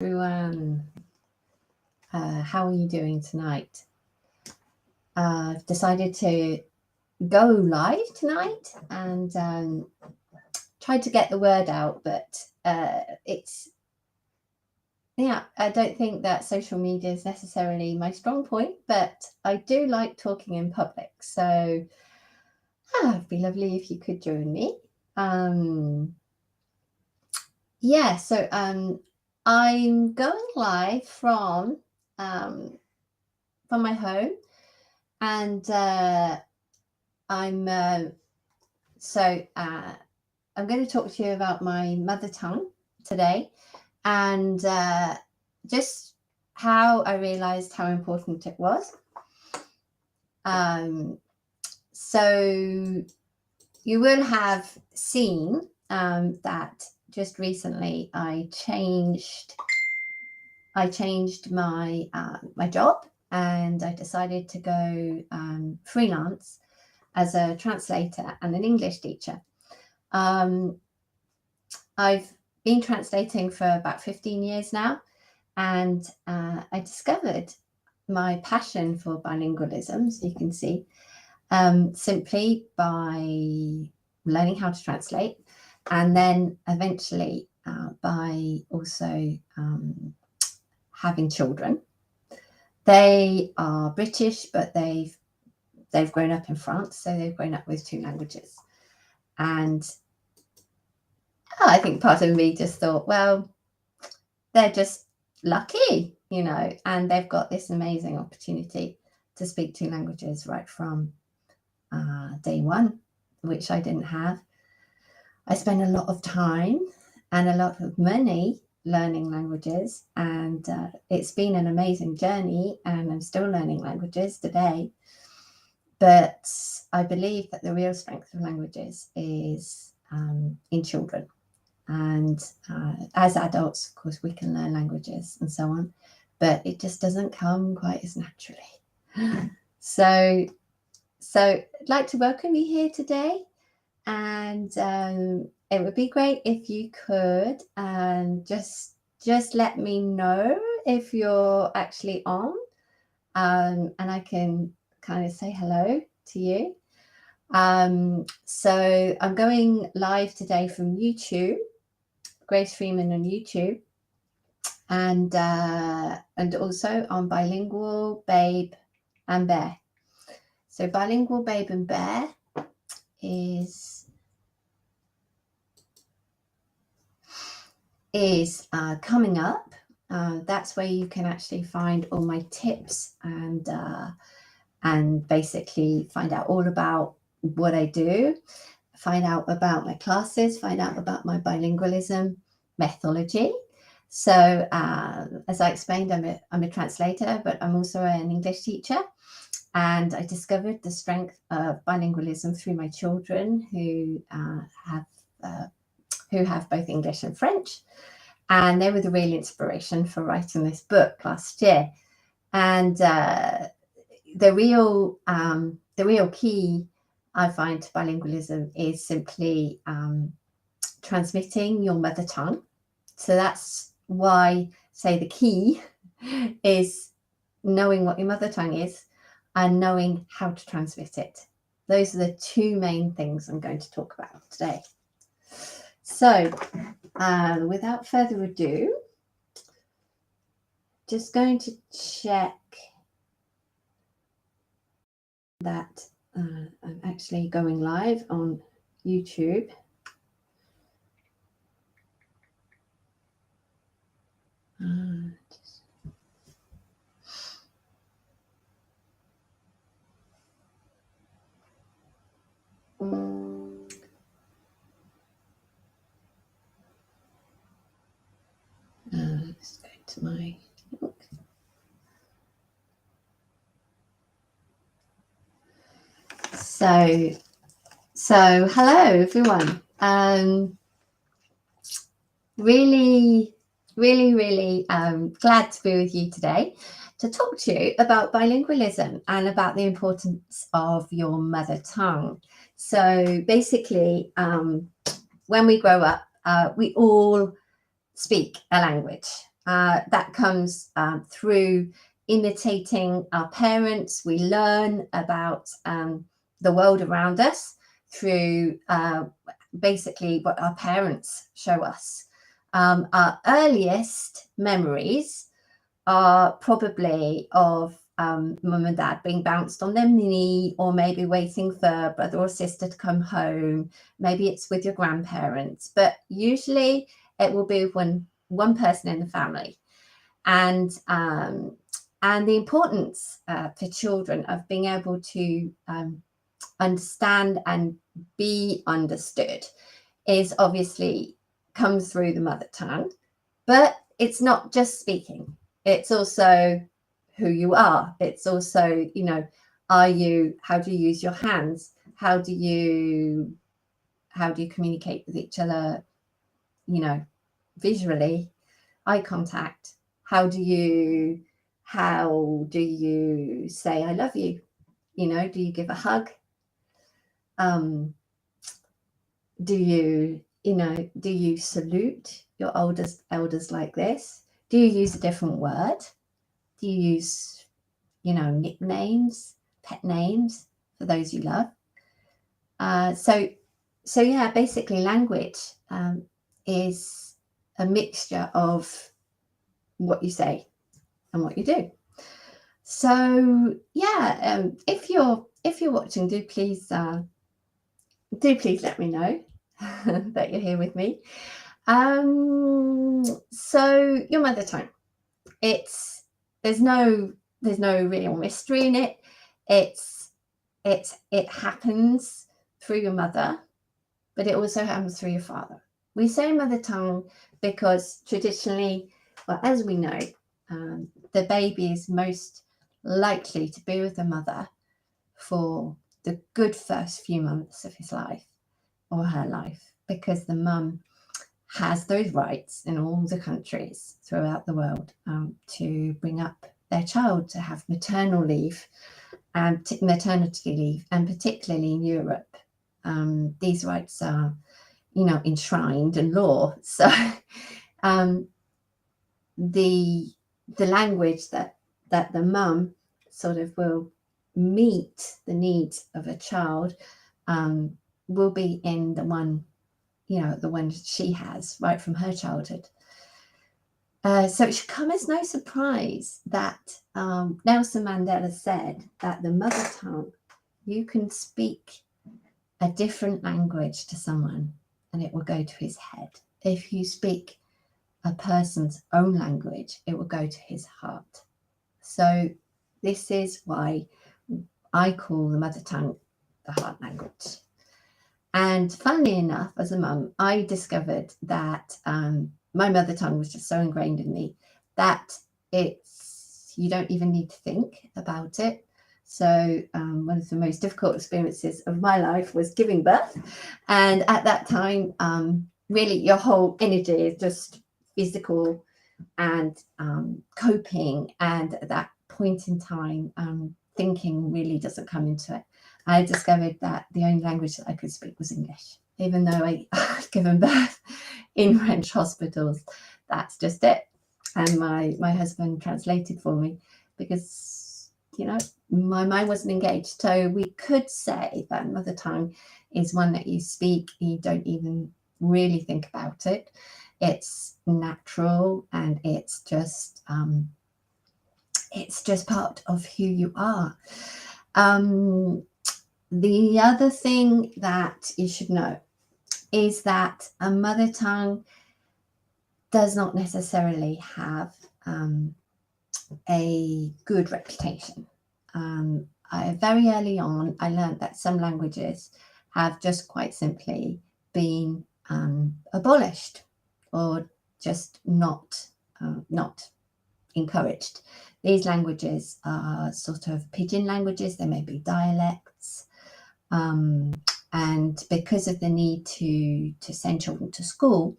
Everyone, how are you doing tonight? I've decided to go live tonight and try to get the word out, but I don't think that social media is necessarily my strong point, but I do like talking in public, so it'd be lovely if you could join me. So I'm going live from my home, and I'm going to talk to you about my mother tongue today, and just how I realized how important it was. So you will have seen that just recently I changed my my job, and I decided to go freelance as a translator and an English teacher. I've been translating for about 15 years now, and I discovered my passion for bilingualism, as you can see, simply by learning how to translate, and then eventually by also having children. They are British, but they've grown up in France, so they've grown up with 2 languages. And I think part of me just thought, well, they're just lucky, and they've got this amazing opportunity to speak 2 languages right from day one, which I didn't have. I spent a lot of time and a lot of money learning languages, and it's been an amazing journey, and I'm still learning languages today. But I believe that the real strength of languages is in children, and as adults, of course, we can learn languages and so on, but it just doesn't come quite as naturally. So I'd like to welcome you here today, and it would be great if you could just let me know if you're actually on, and I can kind of say hello to you. So I'm going live today from YouTube, Restream on YouTube, and also on Bilingual Babe and Bear. So Bilingual Babe and Bear is coming up. That's where you can actually find all my tips and basically find out all about what I do, find out about my classes, find out about my bilingualism methodology. So as I explained, I'm a translator, but I'm also an English teacher. And I discovered the strength of bilingualism through my children who have both English and French. And they were the real inspiration for writing this book last year. And the real key I find to bilingualism is simply transmitting your mother tongue. So that's why, say, the key is knowing what your mother tongue is and knowing how to transmit it. Those are the 2 main things I'm going to talk about today. So without further ado, just going to check that I'm actually going live on YouTube. Let's go to my book. So hello everyone. Really glad to be with you today to talk to you about bilingualism and about the importance of your mother tongue. So basically, when we grow up, we all speak a language. that comes through imitating our parents. We learn about the world around us through basically what our parents show us. Our earliest memories are probably of mum and dad being bounced on their knee, or maybe waiting for brother or sister to come home. Maybe it's with your grandparents, but usually it will be when one person in the family. And the importance for children of being able to understand and be understood is obviously comes through the mother tongue, but it's not just speaking. It's also who you are. It's also, you know, how do you use your hands? How do you communicate with each other, you know, visually, eye contact? How do you say I love you? You know, do you give a hug? Do you salute your elders like this? Do you use a different word? Do you use, nicknames, pet names for those you love? So yeah, basically language is a mixture of what you say and what you do. So yeah, if you're watching, do please let me know that you're here with me. So your mother tongue, there's no real mystery in it. It happens through your mother, but it also happens through your father. We say mother tongue because traditionally, well, as we know, the baby is most likely to be with the mother for the good first few months of his life or her life, because the mum has those rights in all the countries throughout the world to bring up their child, to have maternal leave and maternity leave, and particularly in Europe, these rights are, enshrined in law. So the language that the mum sort of will meet the needs of a child will be in the one she has right from her childhood. So it should come as no surprise that Nelson Mandela said that the mother tongue, you can speak a different language to someone and it will go to his head. If you speak a person's own language, it will go to his heart. So this is why I call the mother tongue the heart language. And funnily enough, as a mum, I discovered that my mother tongue was just so ingrained in me that you don't even need to think about it. So one of the most difficult experiences of my life was giving birth. And at that time, really your whole energy is just physical and coping. And at that point in time, thinking really doesn't come into it. I discovered that the only language that I could speak was English, even though I had given birth in French hospitals. That's just it. And my husband translated for me because, my mind wasn't engaged. So we could say that mother tongue is one that you speak, you don't even really think about it. It's natural, and it's just part of who you are. The other thing that you should know is that a mother tongue does not necessarily have a good reputation. Very early on, I learned that some languages have just quite simply been abolished or just not encouraged. These languages are sort of pidgin languages. They may be dialects. And because of the need to send children to school,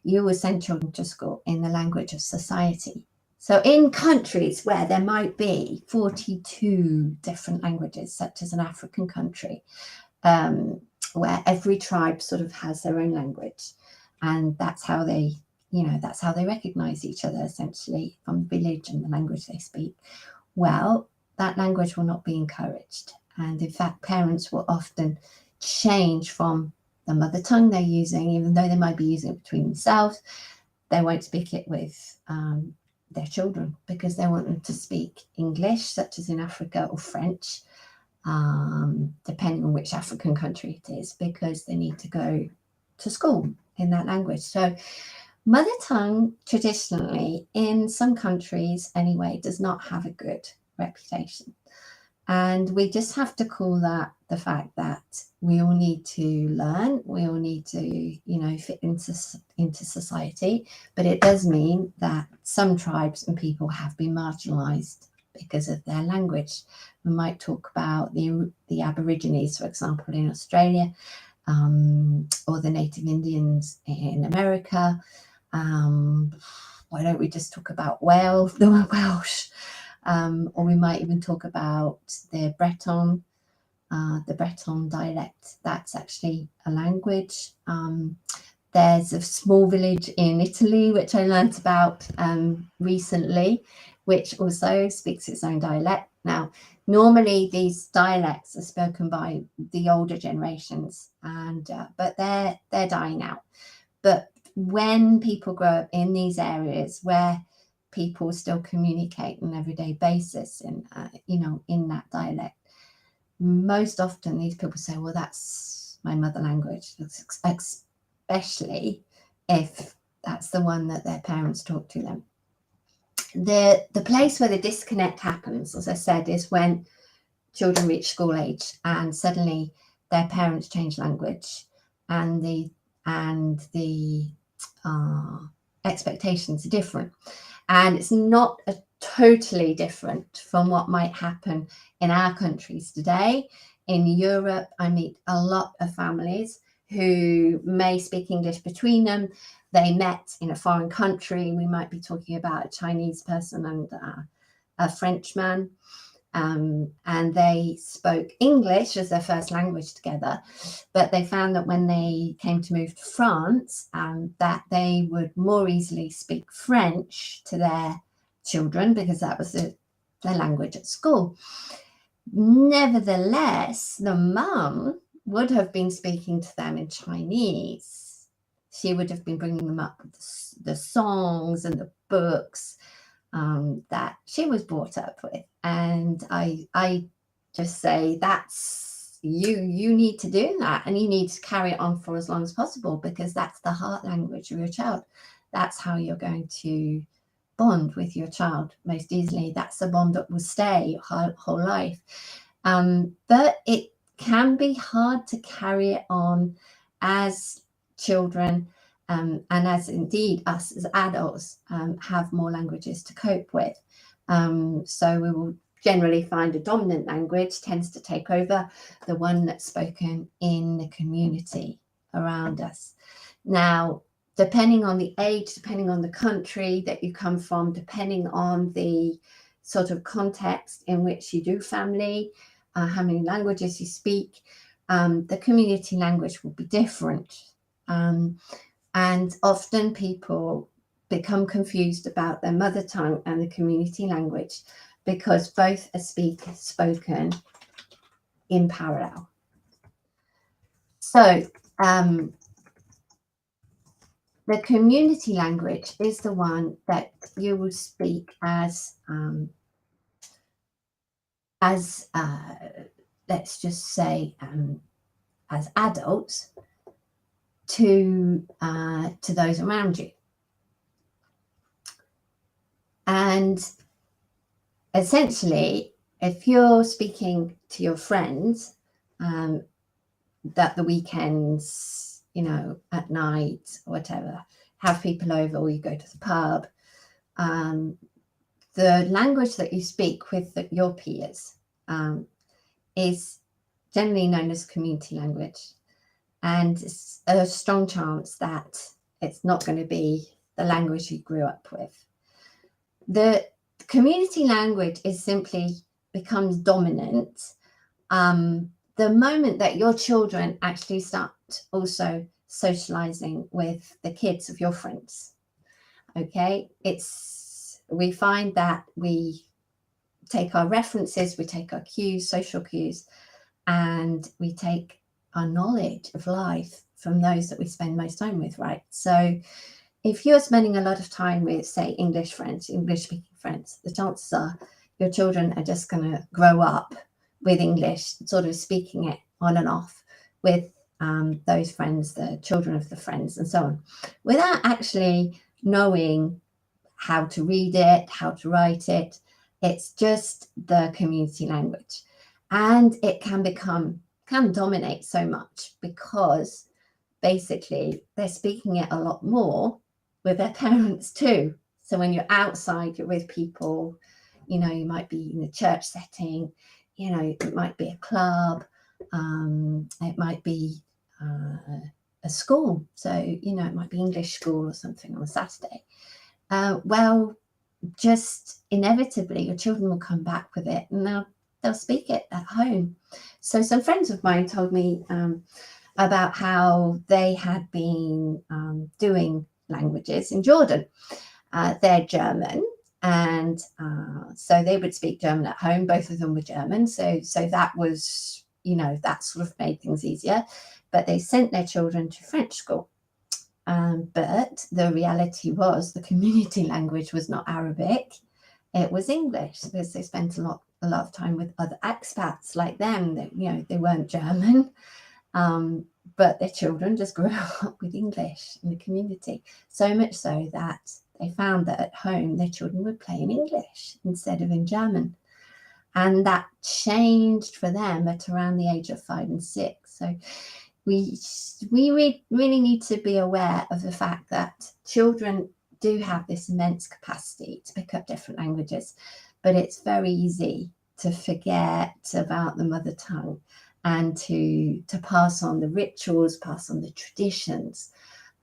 you will send children to school in the language of society. So in countries where there might be 42 different languages, such as an African country, where every tribe sort of has their own language, and that's how they, that's how they recognize each other, essentially, from the village and the language they speak. Well, that language will not be encouraged. And in fact, parents will often change from the mother tongue they're using, even though they might be using it between themselves. They won't speak it with their children because they want them to speak English, such as in Africa, or French, depending on which African country it is, because they need to go to school in that language. So mother tongue, traditionally, in some countries anyway, does not have a good reputation. And we just have to call that the fact that we all need to learn, we all need to, fit into society. But it does mean that some tribes and people have been marginalized because of their language. We might talk about the Aborigines, for example, in Australia, or the Native Indians in America. Why don't we just talk about the Welsh? Or we might even talk about the Breton dialect. That's actually a language. There's a small village in Italy, which I learnt about recently, which also speaks its own dialect. Now, normally these dialects are spoken by the older generations, but they're dying out. But when people grow up in these areas where people still communicate on an everyday basis in that dialect, most often these people say, well, that's my mother language, especially if that's the one that their parents talk to them. The place where the disconnect happens, as I said, is when children reach school age and suddenly their parents change language, and the expectations are different. And it's not totally different from what might happen in our countries today. In Europe, I meet a lot of families who may speak English between them. They met in a foreign country. We might be talking about a Chinese person and a Frenchman. And they spoke English as their first language together, but they found that when they came to move to France, that they would more easily speak French to their children because that was their language at school. Nevertheless, the mum would have been speaking to them in Chinese. She would have been bringing them up with the songs and the books that she was brought up with. And I just say, that's you need to do that, and you need to carry it on for as long as possible, because that's the heart language of your child. That's how you're going to bond with your child most easily. That's a bond that will stay your whole life. But it can be hard to carry it on as children, and as indeed us as adults have more languages to cope with. So we will generally find a dominant language tends to take over, the one that's spoken in the community around us. Now, depending on the age, depending on the country that you come from, depending on the sort of context in which you do family, how many languages you speak, the community language will be different. And often people become confused about their mother tongue and the community language because both are spoken in parallel. So the community language is the one that you will speak as let's just say as adults to those around you. And essentially, if you're speaking to your friends that the weekends, at night or whatever, have people over, or you go to the pub, the language that you speak with your peers is generally known as community language. And it's a strong chance that it's not going to be the language you grew up with. The community language simply becomes dominant the moment that your children actually start also socializing with the kids of your friends. Okay, we find that we take our references, we take our cues, social cues, and we take our knowledge of life from those that we spend most time with, right? So if you're spending a lot of time with, say, English friends, English speaking friends, the chances are your children are just going to grow up with English, sort of speaking it on and off with those friends, the children of the friends, and so on, without actually knowing how to read it, how to write it. It's just the community language. And it can dominate so much because basically they're speaking it a lot more with their parents too. So when you're outside, you're with people, you might be in a church setting, it might be a club, it might be a school. So, it might be English school or something on a Saturday. Well, just inevitably your children will come back with it and they'll speak it at home. So some friends of mine told me about how they had been doing languages in Jordan. They're German, and so they would speak German at home. Both of them were German, so that was, that sort of made things easier. But they sent their children to French school. But the reality was the community language was not Arabic, it was English, because they spent a lot of time with other expats like them. That they weren't German, but their children just grew up with English in the community. So much so that they found that at home their children would play in English instead of in German. And that changed for them at around the age of 5 and 6. So we really need to be aware of the fact that children do have this immense capacity to pick up different languages, but it's very easy to forget about the mother tongue and to pass on the rituals, pass on the traditions,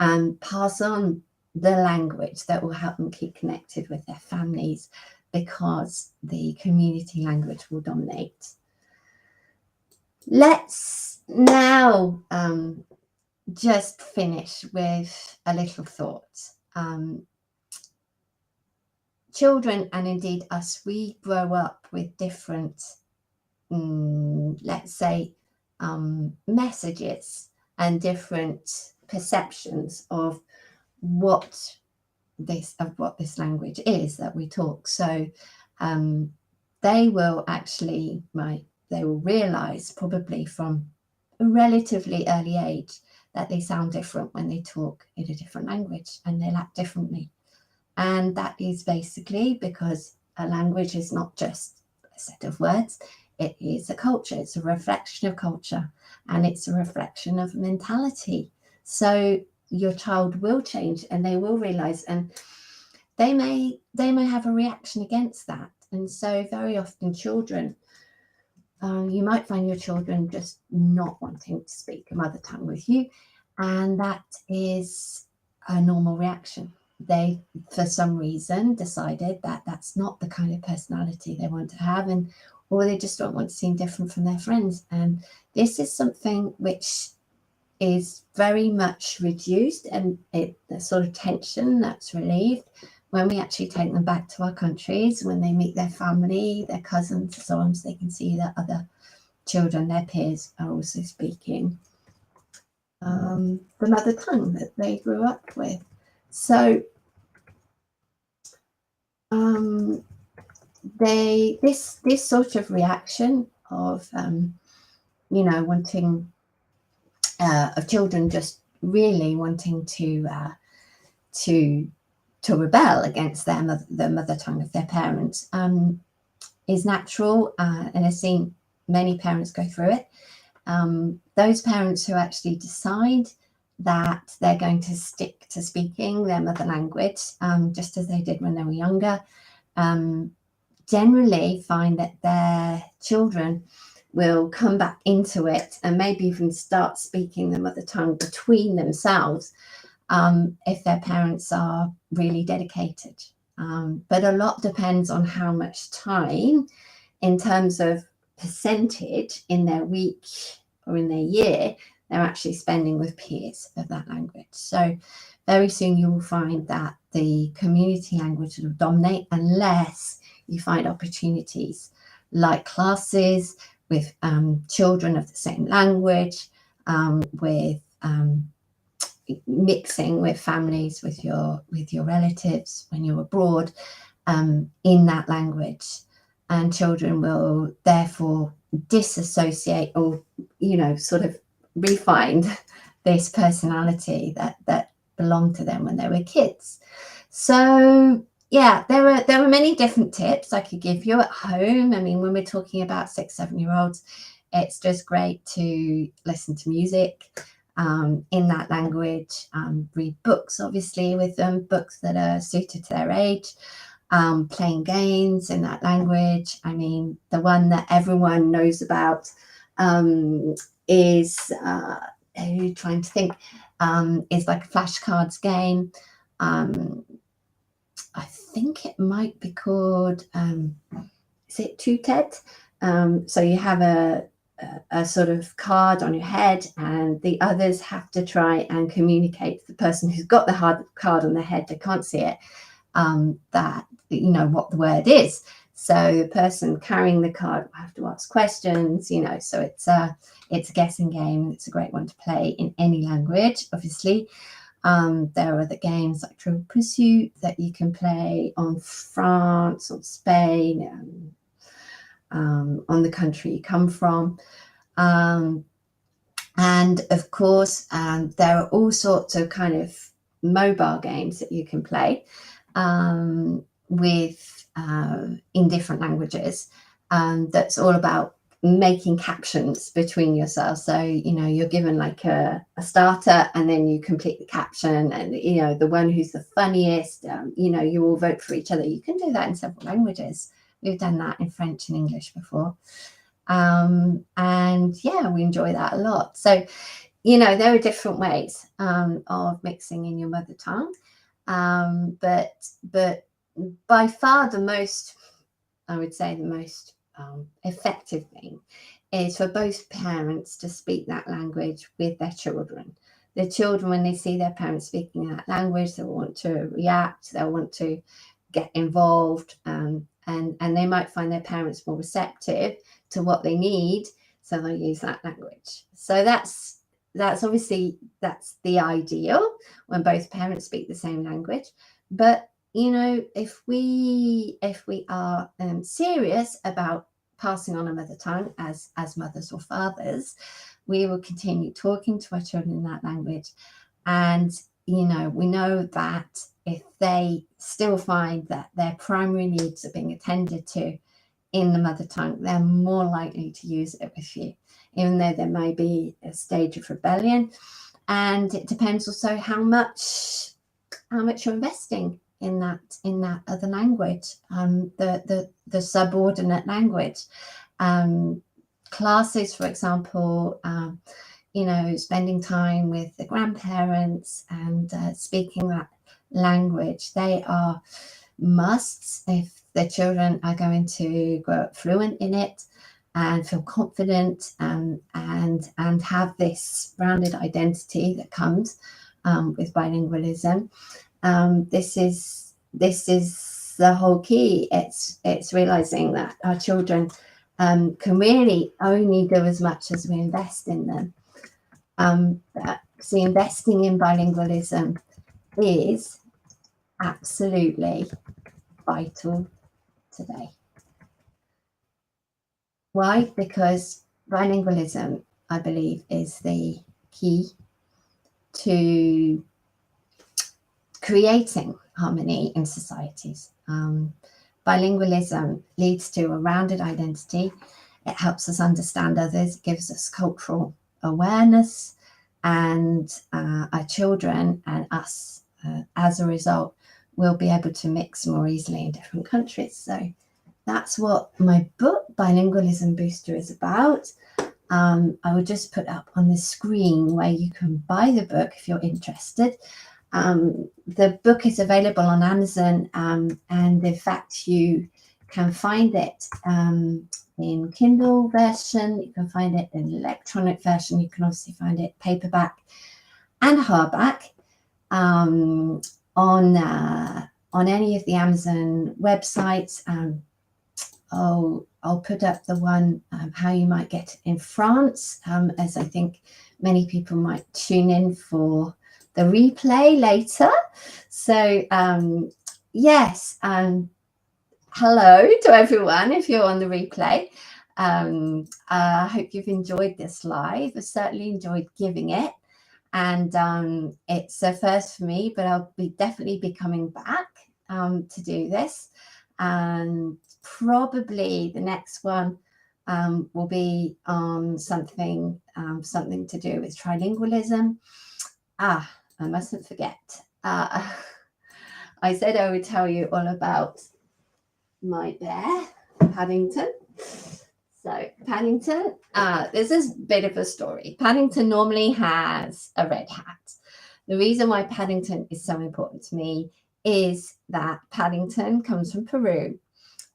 and pass on the language that will help them keep connected with their families, because the community language will dominate. Let's now just finish with a little thought. Children, and indeed us, we grow up with different, let's say, messages and different perceptions of what this language is that we talk. So they will actually, they will realize probably from a relatively early age that they sound different when they talk in a different language, and they'll act differently. And that is basically because a language is not just a set of words, it is a culture, it's a reflection of culture, and it's a reflection of mentality. So your child will change, and they will realize, and they may have a reaction against that. And so very often children, you might find your children just not wanting to speak a mother tongue with you, and that is a normal reaction. They, for some reason, decided that that's not the kind of personality they want to have, or they just don't want to seem different from their friends. And this is something which is very much reduced, and the sort of tension that's relieved when we actually take them back to our countries, when they meet their family, their cousins, and so on, so they can see that other children, their peers, are also speaking the mother tongue that they grew up with. So this sort of reaction of wanting of children just really wanting to rebel against the mother tongue of their parents is natural, and I've seen many parents go through it. Those parents who actually decide that they're going to stick to speaking their mother language, just as they did when they were younger, generally find that their children will come back into it and maybe even start speaking the mother tongue between themselves, if their parents are really dedicated. But a lot depends on how much time, in terms of percentage, in their week or in their year, they're actually spending with peers of that language. So very soon you will find that the community language will dominate unless you find opportunities like classes with children of the same language, with mixing with families, with your relatives when you're abroad, in that language. And children will therefore disassociate, or sort of refine this personality that belonged to them when they were kids. So yeah, there were many different tips I could give you at home. I mean, when we're talking about 6-7-year-olds, it's just great to listen to music in that language, read books, obviously, with them, books that are suited to their age, playing games in that language. I mean, the one that everyone knows about is, trying to think, is like a flashcards game. I think it might be called, is it Two Ted? So you have a sort of card on your head, and the others have to try and communicate to the person who's got the hard card on their head, they can't see it, that what the word is. So the person carrying the card will have to ask questions, so it's a guessing game. It's a great one to play in any language, obviously. There are other games like Trivial Pursuit that you can play on France or Spain, on the country you come from. And of course, there are all sorts of kind of mobile games that you can play with in different languages. That's all about making captions between yourselves. So you're given like a starter, and then you complete the caption, and the one who's the funniest, you all vote for each other. You can do that in several languages. We've done that in French and English before. And yeah, we enjoy that a lot. So there are different ways of mixing in your mother tongue, but by far the most, I would say, the most effective thing is for both parents to speak that language with their children. The children, when they see their parents speaking that language, they'll want to react, they'll want to get involved, and they might find their parents more receptive to what they need, so they'll use that language. So that's obviously, that's the ideal, when both parents speak the same language. But if we are serious about passing on a mother tongue as mothers or fathers, we will continue talking to our children in that language. And we know that if they still find that their primary needs are being attended to in the mother tongue, they're more likely to use it with you, even though there may be a stage of rebellion. And it depends also how much you're investing in that other language, the subordinate language. Classes, for example, spending time with the grandparents and speaking that language, they are musts if the children are going to grow up fluent in it and feel confident, and have this rounded identity that comes with bilingualism. This is the whole key. It's realizing that our children can really only do as much as we invest in them. So investing in bilingualism is absolutely vital today. Why? Because bilingualism, I believe, is the key to creating harmony in societies. Bilingualism leads to a rounded identity. It helps us understand others, it gives us cultural awareness, and our children and us, as a result, will be able to mix more easily in different countries. So that's what my book, Bilingualism Booster, is about. I will just put up on the screen where you can buy the book if you're interested. The book is available on Amazon, and in fact you can find it in Kindle version, you can find it in electronic version, you can also find it paperback and hardback. on any of the Amazon websites. I'll put up the one how you might get in France, as I think many people might tune in for the replay later. So yes, hello to everyone if you're on the replay. I hope you've enjoyed this live. I certainly enjoyed giving it, and it's a first for me, but I'll definitely be coming back to do this, and probably the next one will be on something to do with trilingualism. I mustn't forget. I said I would tell you all about my bear, Paddington. So Paddington, this is a bit of a story. Paddington normally has a red hat. The reason why Paddington is so important to me is that Paddington comes from Peru,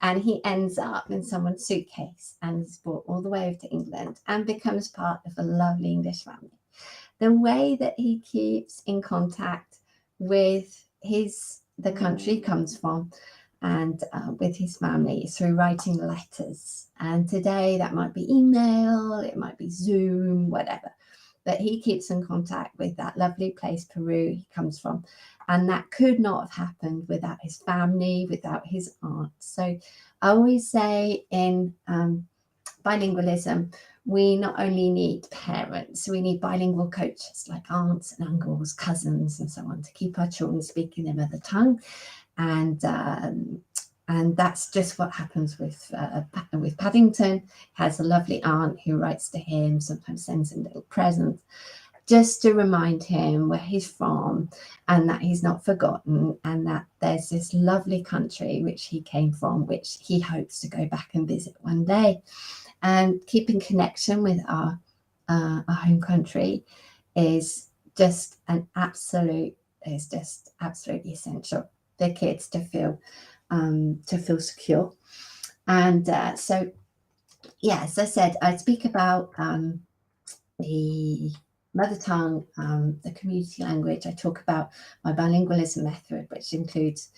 and he ends up in someone's suitcase and is brought all the way over to England and becomes part of a lovely English family. The way that he keeps in contact with the country he comes from and with his family through writing letters. And today that might be email, it might be Zoom, whatever. But he keeps in contact with that lovely place, Peru, he comes from. And that could not have happened without his family, without his aunt. So I always say in bilingualism, we not only need parents, we need bilingual coaches like aunts and uncles, cousins, and so on to keep our children speaking their mother tongue. And that's just what happens with Paddington. He has a lovely aunt who writes to him, sometimes sends him little presents, just to remind him where he's from and that he's not forgotten, and that there's this lovely country which he came from, which he hopes to go back and visit one day. And keeping connection with our home country is just absolutely essential. The kids to feel secure. And so, yeah, as I said, I speak about the mother tongue, the community language. I talk about my bilingualism method, which includes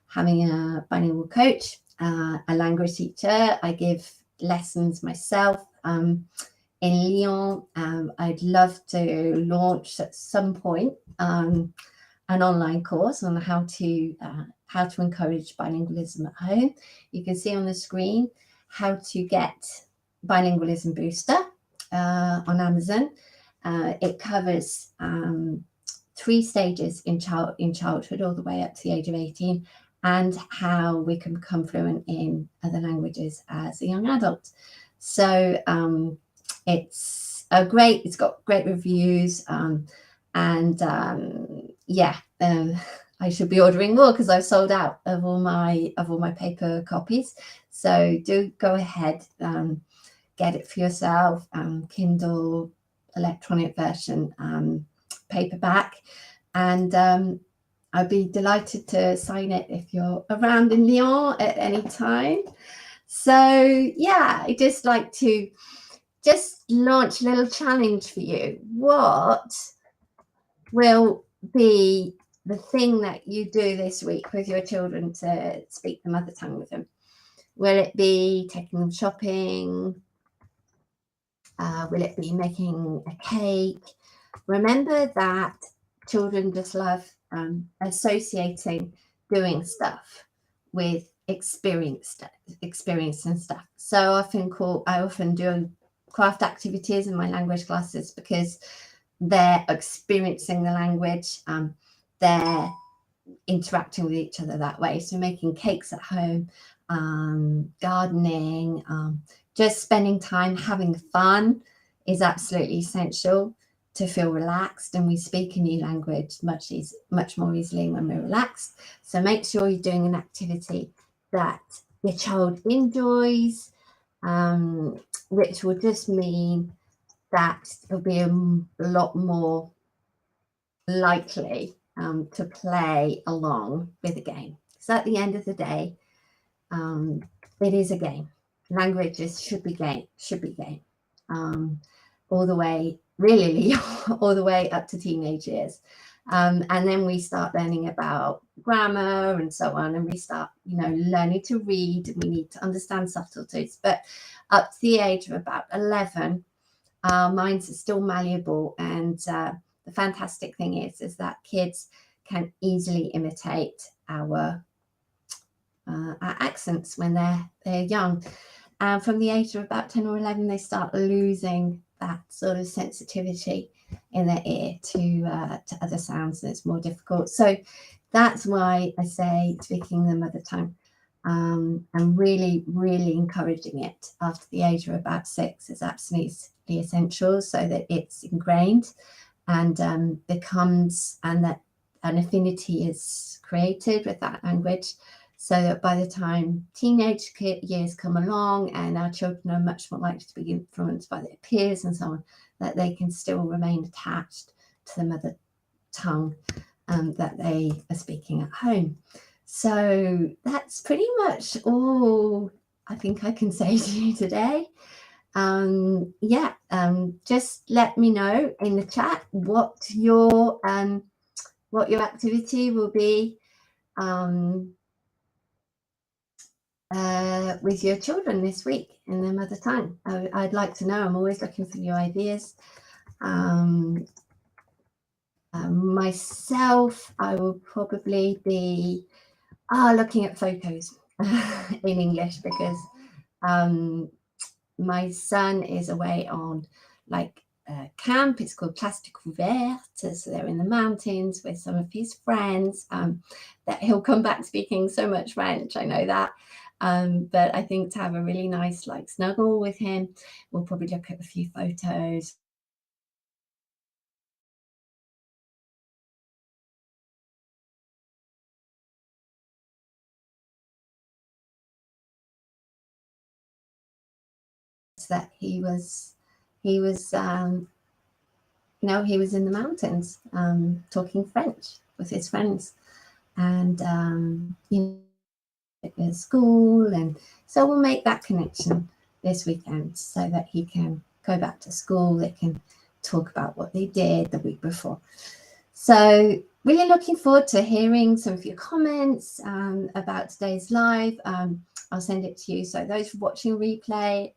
having a bilingual coach, a language teacher. I give lessons myself in Lyon. I'd love to launch at some point an online course on how to encourage bilingualism at home. You can see on the screen how to get Bilingualism Booster on Amazon. It covers 3 stages in childhood all the way up to the age of 18, and how we can become fluent in other languages as a young adult. So it's got great reviews, yeah, I should be ordering more because I've sold out of all my paper copies. So do go ahead, get it for yourself, Kindle, electronic version, paperback, and I'd be delighted to sign it if you're around in Lyon at any time. So yeah, I just like to launch a little challenge for you. What will be the thing that you do this week with your children to speak the mother tongue with them? Will it be taking them shopping? Will it be making a cake? Remember that children just love associating doing stuff with experience and stuff. So I often do craft activities in my language classes because they're experiencing the language, they're interacting with each other that way. So making cakes at home, gardening, just spending time having fun is absolutely essential to feel relaxed, and we speak a new language much more easily when we're relaxed. So make sure you're doing an activity that your child enjoys, which will just mean that it'll be a lot more likely to play along with a game. So at the end of the day, it is a game. Languages should be game. All the way, really, all the way up to teenage years. And then we start learning about grammar and so on, and we start, learning to read, and we need to understand subtleties. But up to the age of about 11, our minds are still malleable, and the fantastic thing is that kids can easily imitate our accents when they're young. And from the age of about 10 or 11, they start losing that sort of sensitivity in their ear to other sounds, and it's more difficult. So that's why I say speaking the mother tongue, and really, really encouraging it after the age of about 6 is absolutely essential, so that it's ingrained and becomes, and that an affinity is created with that language, so that by the time teenage years come along and our children are much more likely to be influenced by their peers and so on, that they can still remain attached to the mother tongue that they are speaking at home. So that's pretty much all I think I can say to you today. Just let me know in the chat what your activity will be with your children this week in their mother tongue. I'd like to know. I'm always looking for new ideas. Myself, I will probably be looking at photos in English, because my son is away on camp. It's called Classe Découverte. So they're in the mountains with some of his friends. That he'll come back speaking so much French, I know that. But I think to have a really nice snuggle with him, we'll probably look at a few photos. That he was he was in the mountains talking French with his friends, and at school, and so we'll make that connection this weekend so that he can go back to school. They can talk about what they did the week before. So really looking forward to hearing some of your comments about today's live. I'll send it to you. So those watching replay,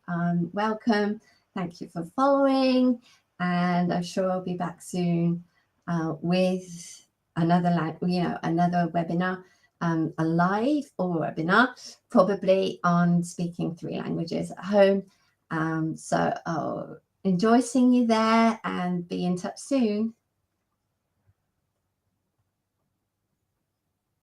welcome. Thank you for following, and I'm sure I'll be back soon with another webinar, a live or webinar, probably on speaking 3 languages at home. So I'll enjoy seeing you there, and be in touch soon.